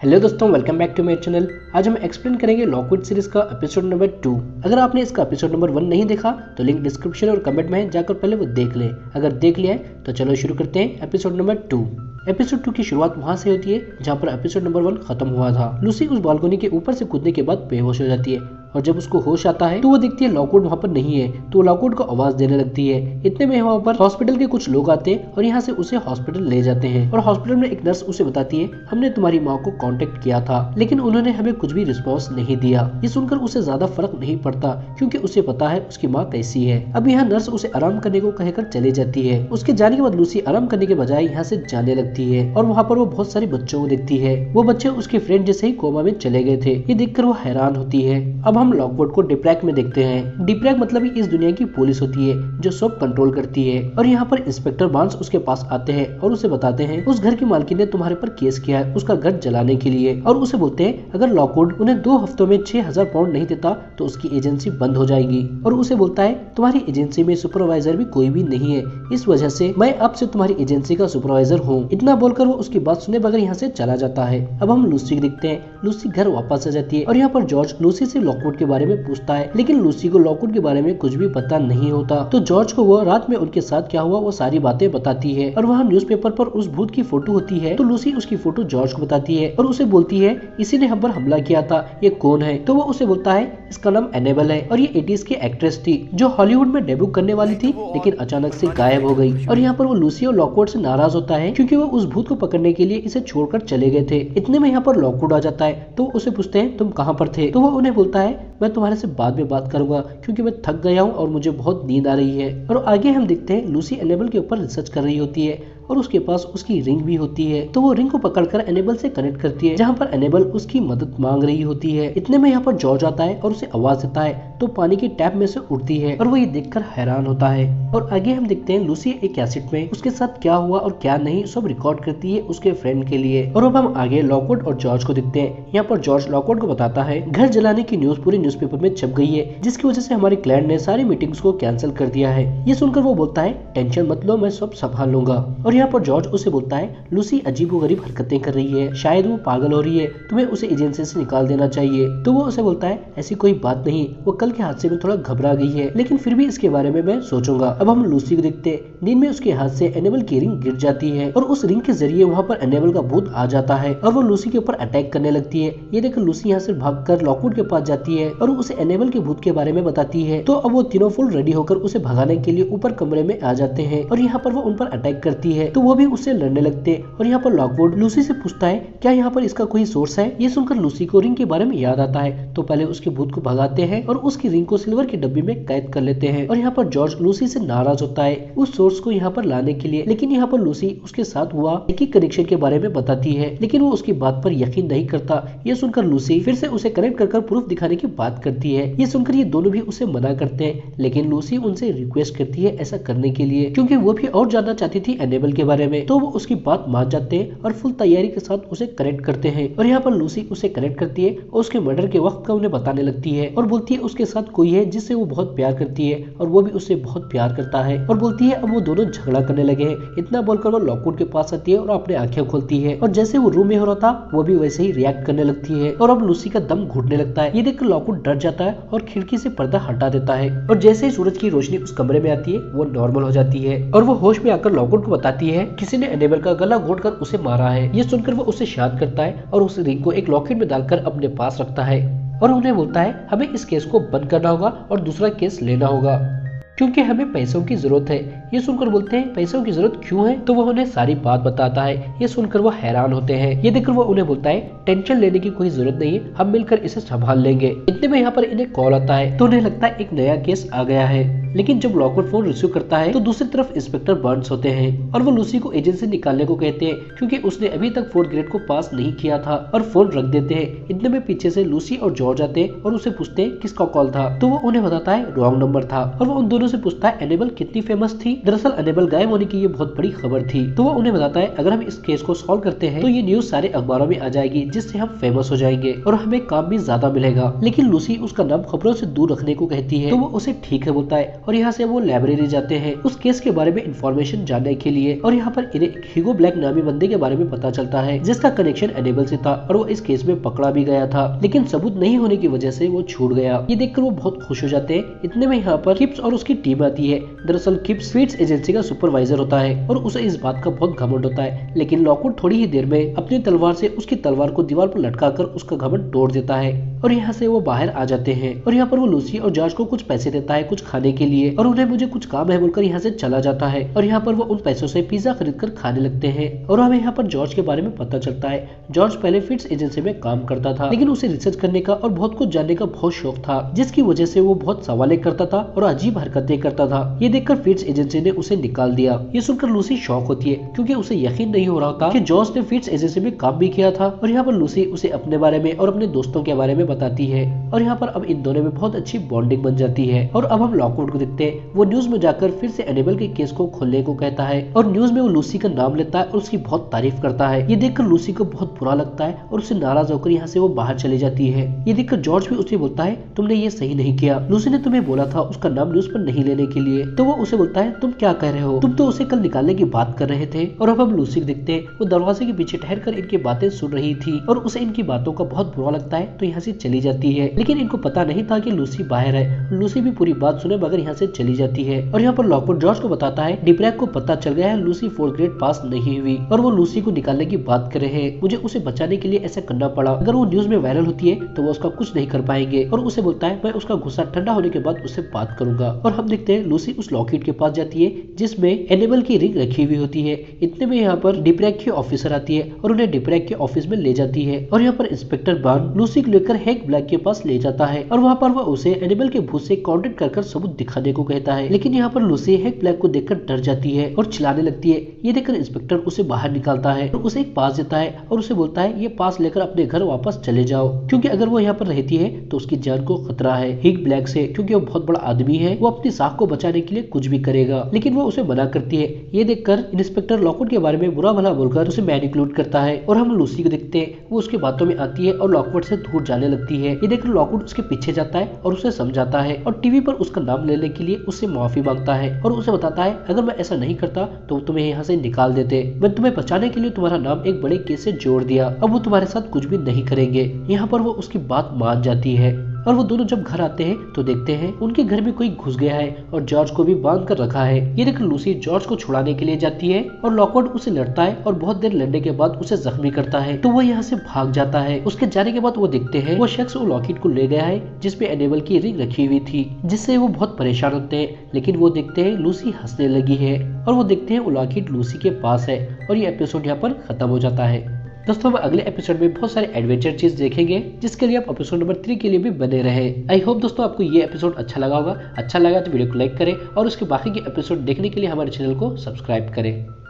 Hello दोस्तों, welcome back to my channel. आज हम एक्सप्लेन करेंगे लॉकवुड सीरीज का एपिसोड नंबर 2। अगर आपने इसका एपिसोड नंबर 1 नहीं देखा तो लिंक डिस्क्रिप्शन और कमेंट में है, जाकर पहले वो देख लें। अगर देख लिया है तो चलो शुरू करते हैं एपिसोड नंबर 2। एपिसोड 2 की शुरुआत वहां से होती है जहां पर एपिसोड नंबर 1 खत्म हुआ था। लूसी उस बालकनी के ऊपर से कूदने के बाद बेहोश हो जाती है और जब उसको होश आता है तो वो देखती है लॉकवुड वहाँ पर नहीं है, तो लॉकवुड को आवाज देने लगती है। इतने में वहाँ पर हॉस्पिटल के कुछ लोग आते हैं और यहाँ से उसे हॉस्पिटल ले जाते हैं और हॉस्पिटल में एक नर्स उसे बताती है, हमने तुम्हारी माँ को कांटेक्ट किया था लेकिन उन्होंने हमें कुछ भी रिस्पॉन्स नहीं दिया। ये सुनकर उसे ज्यादा फर्क नहीं पड़ता क्योंकि उसे पता है उसकी माँ कैसी है। अब यहाँ नर्स उसे आराम करने को कहकर चली जाती है। उसके जाने के बाद लूसी आराम करने के बजाय यहाँ से जाने लगती है और वहाँ पर वो बहुत सारे बच्चों को देखती है। वो बच्चे उसके फ्रेंड जैसे ही कोमा में चले गए थे। ये देखकर वो हैरान होती है। अब हम लॉकवुड को डिप्रैक में देखते हैं। डिप्रैक मतलब इस दुनिया की पुलिस होती है जो सब कंट्रोल करती है और यहाँ पर इंस्पेक्टर बार्न्स उसके पास आते हैं और उसे बताते हैं उस घर की मालकिन ने तुम्हारे पर केस किया है उसका घर जलाने के लिए। और उसे बोलते हैं अगर लॉकवुड उन्हें 2 हफ्तों में 6000 पाउंड नहीं देता तो उसकी एजेंसी बंद हो जाएगी। और उसे बोलता है तुम्हारी एजेंसी में सुपरवाइजर भी कोई भी नहीं है, इस वजह से मैं अब से तुम्हारी एजेंसी का सुपरवाइजर हूँ। इतना बोलकर वो उसकी बात सुने बगैर यहाँ से चला जाता है। अब हम लूसी को देखते हैं। लूसी घर वापस आ जाती है और यहाँ पर जॉर्ज लूसी से लॉकवुड के बारे में पूछता है लेकिन लूसी को लॉकवुड के बारे में कुछ भी पता नहीं होता। तो जॉर्ज को वो रात में उनके साथ क्या हुआ वो सारी बातें बताती है और वहाँ न्यूज़पेपर पर उस भूत की फोटो होती है। तो लूसी उसकी फोटो जॉर्ज को बताती है और उसे बोलती है इसी ने हम पर हमला किया था, ये कौन है। तो वो उसे बोलता है इसका नाम एनेबल है और ये 80s की एक्ट्रेस थी जो हॉलीवुड में डेब्यू करने वाली थी लेकिन अचानक से गायब हो गई। और यहाँ पर वो लूसी और लॉकवुड से नाराज होता है क्योंकि वो उस भूत को पकड़ने के लिए इसे छोड़कर चले गए थे। इतने में यहाँ पर लॉकवुड आ जाता है तो उसे पूछते हैं तुम कहाँ पर थे। तो वो उन्हें बोलता है मैं तुम्हारे से बाद में बात करूंगा क्योंकि मैं थक गया हूँ और मुझे बहुत नींद आ रही है। और आगे हम देखते हैं लूसी एनेबल के ऊपर रिसर्च कर रही होती है और उसके पास उसकी रिंग भी होती है। तो वो रिंग को पकड़कर एनेबल से कनेक्ट करती है जहाँ पर एनेबल उसकी मदद मांग रही होती है। इतने में यहाँ पर जॉर्ज आता है और उसे आवाज देता है तो पानी की टैप में से उठती है और वो ये देखकर हैरान होता है। और आगे हम देखते हैं लूसी एक कैसेट में उसके साथ क्या हुआ और क्या नहीं सब रिकॉर्ड करती है उसके फ्रेंड के लिए। और अब हम आगे लॉकवुड और जॉर्ज को देखते हैं। यहाँ पर जॉर्ज लॉकवुड को बताता है घर जलाने की न्यूज पूरे न्यूज़पेपर में छप गई है जिसकी वजह से हमारे क्लाइंट ने सारी मीटिंग्स को कैंसिल कर दिया है। ये सुनकर वो बोलता है टेंशन मत लो, मैं सब संभाल लूंगा। और यहाँ पर जॉर्ज उसे बोलता है लूसी अजीबोगरीब हरकतें कर रही है, शायद वो पागल हो रही है, तुम्हें उसे एजेंसी से निकाल देना चाहिए। तो वो उसे बोलता है ऐसी कोई बात नहीं, वो कल के हादसे में थोड़ा घबरा गई है लेकिन फिर भी इसके बारे में मैं सोचूंगा। अब हम लूसी को देखते हैं। नींद में उसके हाथ से एनेबल की रिंग गिर जाती है और उस रिंग के जरिए वहाँ पर एनेबल का भूत आ जाता है और वो लूसी के ऊपर अटैक करने लगती है। ये देखकर लूसी यहाँ से भागकर लॉकवुड के पास जाती है और उसे एनेबल के भूत के बारे में बताती है। तो अब वो तीनों फुल रेडी होकर उसे भगाने के लिए ऊपर कमरे में आ जाते हैं और यहाँ पर वो उन पर अटैक करती है तो वो भी उससे लड़ने लगते हैं। और यहाँ पर लॉकवुड लूसी से पूछता है क्या यहाँ पर इसका कोई सोर्स है। ये सुनकर लूसी को रिंग के बारे में याद आता है तो पहले उसके भूत को भगाते हैं और उसकी रिंग को सिल्वर की डब्बी में कैद कर लेते हैं। और यहाँ पर जॉर्ज लूसी से नाराज होता है उस सोर्स को यहाँ पर लाने के लिए, लेकिन यहाँ पर लूसी उसके साथ हुआ एक ही कनेक्शन के बारे में बताती है लेकिन वो उसकी बात पर यकीन नहीं करता। ये सुनकर लूसी फिर से उसे कनेक्ट कर प्रूफ दिखाने की बात करती है। ये सुनकर ये दोनों भी उसे मना करते हैं लेकिन लूसी उनसे रिक्वेस्ट करती है ऐसा करने के लिए क्योंकि वो भी और जानना चाहती थी एनेबल के बारे में। तो वो उसकी बात मान जाते हैं और फुल तैयारी के साथ उसे कनेक्ट करते हैं। और यहाँ पर लूसी उसे कनेक्ट करती है और उसके मर्डर के वक्त का उन्हें बताने लगती है और बोलती है उसके साथ कोई है जिससे वो बहुत प्यार करती है और वो भी उससे बहुत प्यार करता है। और बोलती है अब वो दोनों झगड़ा करने लगे हैं। इतना बोलकर वो लॉकवुड के पास आती है और अपने आंखें खोलती है और जैसे वो रूम में हो रहा था वो भी वैसे ही रिएक्ट करने लगती है और अब लूसी का दम घुटने लगता है। ये देखकर लॉकवुड डर जाता है और खिड़की से पर्दा हटा देता है और जैसे ही सूरज की रोशनी उस कमरे में आती है वो नॉर्मल हो जाती है और वो होश में आकर लॉकवुड को बताती है किसी ने एनेबल का गला घोटकर उसे मारा है। ये सुनकर वो उसे शांत करता है और उस रिंग को एक लॉकेट में डालकर अपने पास रखता है और उन्हें बोलता है हमें इस केस को बंद करना होगा और दूसरा केस लेना होगा क्योंकि हमें पैसों की जरूरत है। ये सुनकर बोलते हैं पैसों की जरूरत क्यों है। तो वो उन्हें सारी बात बताता है। ये सुनकर वो हैरान होते हैं। ये देखकर वो उन्हें बोलता है टेंशन लेने की कोई जरूरत नहीं है, हम मिलकर इसे संभाल लेंगे। इतने में यहाँ पर इन्हें कॉल आता है तो उन्हें लगता है एक नया केस आ गया है। लेकिन जब लॉकवुड फोन रिसीव करता है तो दूसरी तरफ इंस्पेक्टर बार्न्स होते हैं और वो लूसी को एजेंसी निकालने को कहते हैं क्योंकि उसने अभी तक 4th ग्रेड को पास नहीं किया था और फोन रख देते हैं। इतने में पीछे से लूसी और जॉर्ज आते हैं और उसे पूछते हैं किसका कॉल था। तो वो उन्हें बताता है रॉन्ग नंबर था और वो उन दोनों से पूछता है एनेबल कितनी फेमस थी। दरअसल एनेबल गायब होने की ये बहुत बड़ी खबर थी। तो वो उन्हें बताता है अगर हम इस केस को सॉल्व करते हैं तो ये न्यूज सारे अखबारों में आ जाएगी जिससे हम फेमस हो जाएंगे और हमें काम भी ज्यादा मिलेगा। लेकिन लूसी उसका नाम खबरों से दूर रखने को कहती है तो वो उसे ठीक है बोलता है और यहाँ से वो लाइब्रेरी जाते हैं उस केस के बारे में इंफॉर्मेशन जानने के लिए। और यहाँ पर इन्हें ह्यूगो ब्लैक नामी बंदे के बारे में पता चलता है जिसका कनेक्शन एनेबल से था और वो इस केस में पकड़ा भी गया था, लेकिन सबूत नहीं होने की वजह से वो छूट गया। ये देखकर वो बहुत खुश हो जाते हैं। इतने में यहाँ पर किप्स और उसकी टीम आती है। दरअसल किप्स फीड्स एजेंसी का सुपरवाइजर होता है और उसे इस बात का बहुत घमंड होता है, लेकिन लॉकवुड थोड़ी ही देर में अपनी तलवार से उसकी तलवार को दीवार पर लटकाकर उसका घमंड तोड़ देता है और यहाँ से वो बाहर आ जाते हैं। और यहाँ पर वो लूसी और जॉर्ज को कुछ पैसे देता है कुछ खाने के लिए और उन्हें मुझे कुछ काम है बोलकर यहाँ से चला जाता है। और यहाँ पर वो उन पैसों से पिज्जा खरीद कर खाने लगते हैं। और हमें यहाँ पर जॉर्ज के बारे में पता चलता है। जॉर्ज पहले फिट्स एजेंसी में काम करता था, लेकिन उसे रिसर्च करने का और बहुत कुछ जानने का बहुत शौक था, जिसकी वजह से वो बहुत सवाल करता था और अजीब हरकतें करता था। ये देखकर फिट्स एजेंसी ने उसे निकाल दिया। ये सुनकर लूसी शॉक होती है क्योंकि उसे यकीन नहीं हो रहा था कि जॉर्ज ने फिट्स एजेंसी में काम भी किया था। और यहाँ पर लूसी उसे अपने बारे में और अपने दोस्तों के बारे में बताती है और यहाँ पर अब इन दोनों में बहुत अच्छी बॉन्डिंग बन जाती है। और अब हम लॉकवुड को देखते हैं। वो न्यूज में जाकर फिर से एनेबल के केस को खोलने को कहता है और न्यूज में वो लूसी का नाम लेता है और उसकी बहुत तारीफ करता है। ये देखकर लूसी को बहुत बुरा लगता है और उसे नाराज होकर यहाँ से वो बाहर चली जाती है। ये देखकर जॉर्ज भी उसे बोलता है तुमने ये सही नहीं किया, लूसी ने तुम्हें बोला था उसका नाम न्यूज पर नहीं लेने के लिए। तो वो उसे बोलता है तुम क्या कह रहे हो, तुम तो उसे कल निकालने की बात कर रहे थे। और अब हम लूसी को देखते हैं। वो दरवाजे के पीछे ठहर कर इनकी बातें सुन रही थी और उसे इनकी बातों का बहुत बुरा लगता है तो यहाँ से चली जाती है। लेकिन इनको पता नहीं था कि लूसी बाहर है। लूसी भी पूरी बात सुने बगैर यहाँ से चली जाती है। और यहाँ पर लॉकवुड जॉर्ज को बताता है डिब्रैक को पता चल गया है लूसी 4th ग्रेड पास नहीं हुई और वो लूसी को निकालने की बात कर रहे हैं। मुझे उसे बचाने के लिए ऐसा करना पड़ा। अगर वो न्यूज में वायरल होती है तो वो उसका कुछ नहीं कर पाएंगे। और उसे बोलता है मैं उसका गुस्सा ठंडा होने के बाद उससे बात करूंगा। और हम देखते हैं लूसी उस लॉकेट के पास जाती है जिसमें एनेबल की रिंग रखी हुई होती है। इतने में यहाँ पर डिब्रैक की ऑफिसर आती है और उन्हें डिब्रैक के ऑफिस में ले जाती है। और यहाँ पर इंस्पेक्टर बार्न लूसी को लेकर हैक ब्लैक के पास ले जाता है और वहाँ पर वह उसे एनिमल के भूत से कांटेक्ट कर सबूत दिखाने को कहता है। लेकिन यहाँ पर लूसी हैक ब्लैक को देखकर डर जाती है और चिल्लाने लगती है। ये देखकर इंस्पेक्टर उसे बाहर निकालता है और उसे एक पास देता है और उसे बोलता है ये पास लेकर अपने घर वापस चले जाओ, क्योंकि अगर वो यहाँ पर रहती है तो उसकी जान को खतरा है हिग ब्लैक से, क्योंकि वो बहुत बड़ा आदमी है, वो अपनी साख को बचाने के लिए कुछ भी करेगा। लेकिन वो उसे मना करती है। ये देखकर इंस्पेक्टर लॉकवुड के बारे में बुरा भला बोलकर उसे मैनिपुलेट करता है। और हम लूसी को देखते हैं। वो उसकी बातों में आती है और लॉकवुड से दूर जाने लगती है। ये देखकर लॉकवुड उसके पीछे जाता है और उसे समझाता है और टीवी पर उसका नाम लेने के लिए उससे माफी मांगता है और उसे बताता है अगर मैं ऐसा नहीं करता तो तुम्हें यहाँ से निकाल देते। मैं तुम्हें बचाने के लिए तुम्हारा नाम एक बड़े केस से जोड़ दिया, अब वो तुम्हारे साथ कुछ भी नहीं करेंगे। यहाँ पर वो उसकी बात मान जाती है और वो दोनों जब घर आते हैं तो देखते हैं उनके घर में कोई घुस गया है और जॉर्ज को भी बांध कर रखा है। ये देख लूसी जॉर्ज को छुड़ाने के लिए जाती है और लॉकवुड उसे लड़ता है और बहुत देर लड़ने के बाद उसे जख्मी करता है तो वो यहाँ से भाग जाता है। उसके जाने के बाद वो देखते हैं वो शख्स वो लॉकेट को ले गया है जिसपे एनेबल की रिंग रखी हुई थी, जिससे वो बहुत परेशान होते हैं। लेकिन वो देखते हैं लूसी हंसने लगी है और वो देखते हैं वो लॉकेट लूसी के पास है और ये एपिसोड यहाँ पर खत्म हो जाता है। दोस्तों हम अगले एपिसोड में बहुत सारे एडवेंचर चीज देखेंगे जिसके लिए आप एपिसोड नंबर 3 के लिए भी बने रहे। आई होप दोस्तों आपको ये एपिसोड अच्छा लगा होगा। अच्छा लगा तो वीडियो को लाइक करें और उसके बाकी के एपिसोड देखने के लिए हमारे चैनल को सब्सक्राइब करें।